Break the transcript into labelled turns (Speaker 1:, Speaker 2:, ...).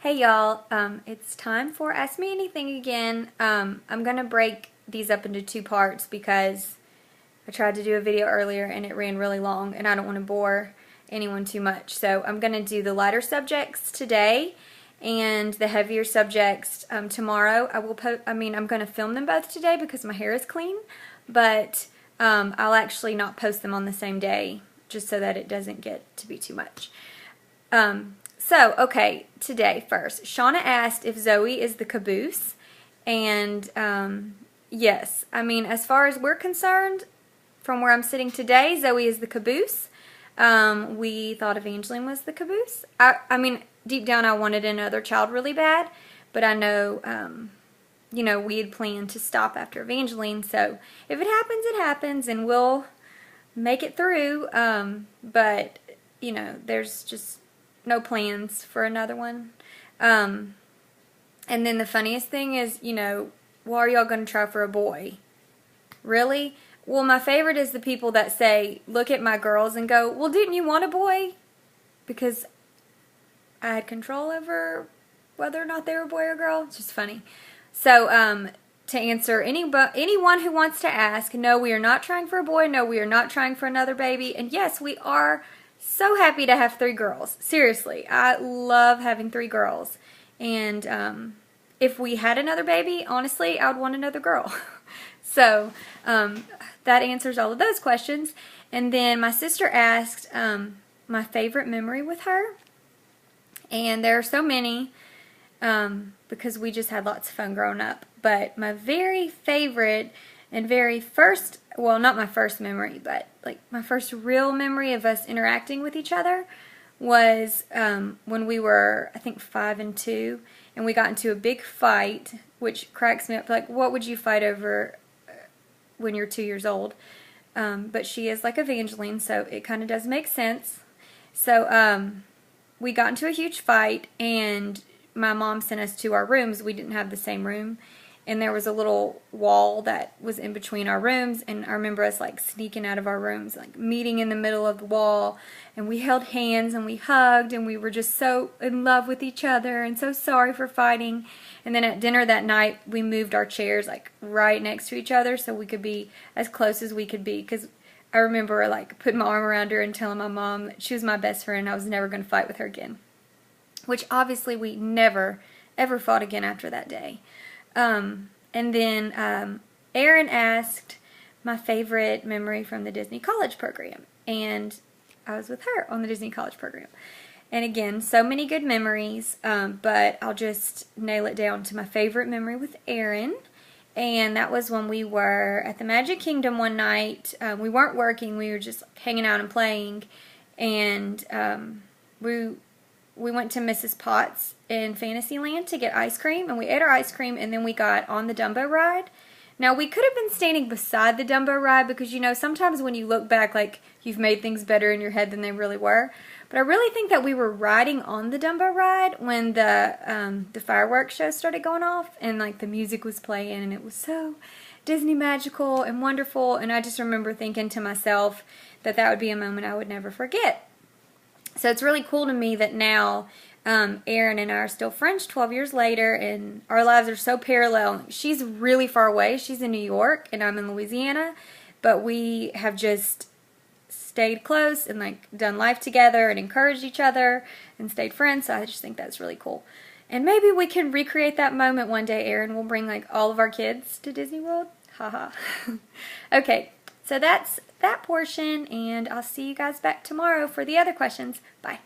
Speaker 1: Hey y'all, it's time for Ask Me Anything again. I'm gonna break these up into two parts because I tried to do a video earlier and it ran really long and I don't want to bore anyone too much. So I'm gonna do the lighter subjects today and the heavier subjects tomorrow. I'm gonna film them both today because my hair is clean, but I'll actually not post them on the same day just so that it doesn't get to be too much. Okay, today first. Shauna asked if Zoe is the caboose, and yes, as far as we're concerned, from where I'm sitting today, Zoe is the caboose. We thought Evangeline was the caboose. Deep down I wanted another child really bad, but I know, we had planned to stop after Evangeline, so if it happens, and we'll make it through, but, there's just no plans for another one. And then the funniest thing is, why are y'all going to try for a boy? Really? Well, my favorite is the people that say, look at my girls and go, well, didn't you want a boy? Because I had control over whether or not they were a boy or girl. It's just funny. So, to answer anyone who wants to ask, no, we are not trying for a boy. No, we are not trying for another baby. And yes, we are so happy to have 3 girls. Seriously, I love having 3 girls. And if we had another baby, honestly, I would want another girl. So that answers all of those questions. And then my sister asked my favorite memory with her. And there are so many because we just had lots of fun growing up. But my very favorite and very first, well, not my first memory, but like my first real memory of us interacting with each other was when we were, I think, 5 and 2, and we got into a big fight, which cracks me up. Like, what would you fight over when you're 2 years old? But she is like Evangeline, so it kind of does make sense. So we got into a huge fight, and my mom sent us to our rooms. We didn't have the same room. And there was a little wall that was in between our rooms, and I remember us like sneaking out of our rooms, like meeting in the middle of the wall, and we held hands and we hugged, and we were just so in love with each other and so sorry for fighting. And then at dinner that night, we moved our chairs like right next to each other so we could be as close as we could be, because I remember like putting my arm around her and telling my mom that she was my best friend and I was never going to fight with her again, which obviously we never ever fought again after that day. And then Erin asked my favorite memory from the Disney College Program, and I was with her on the Disney College Program. And again, so many good memories, but I'll just nail it down to my favorite memory with Erin, and that was when we were at the Magic Kingdom one night. We weren't working, we were just hanging out and playing, and we went to Mrs. Potts in Fantasyland to get ice cream, and we ate our ice cream, and then we got on the Dumbo ride. Now, we could have been standing beside the Dumbo ride because, sometimes when you look back, like, you've made things better in your head than they really were. But I really think that we were riding on the Dumbo ride when the fireworks show started going off, and, like, the music was playing, and it was so Disney magical and wonderful, and I just remember thinking to myself that that would be a moment I would never forget. So it's really cool to me that now Erin and I are still friends 12 years later, and our lives are so parallel. She's really far away. She's in New York, and I'm in Louisiana, but we have just stayed close and like done life together and encouraged each other and stayed friends, so I just think that's really cool. And maybe we can recreate that moment one day, Erin. We'll bring like all of our kids to Disney World. Haha. Okay. So that's that portion, and I'll see you guys back tomorrow for the other questions. Bye.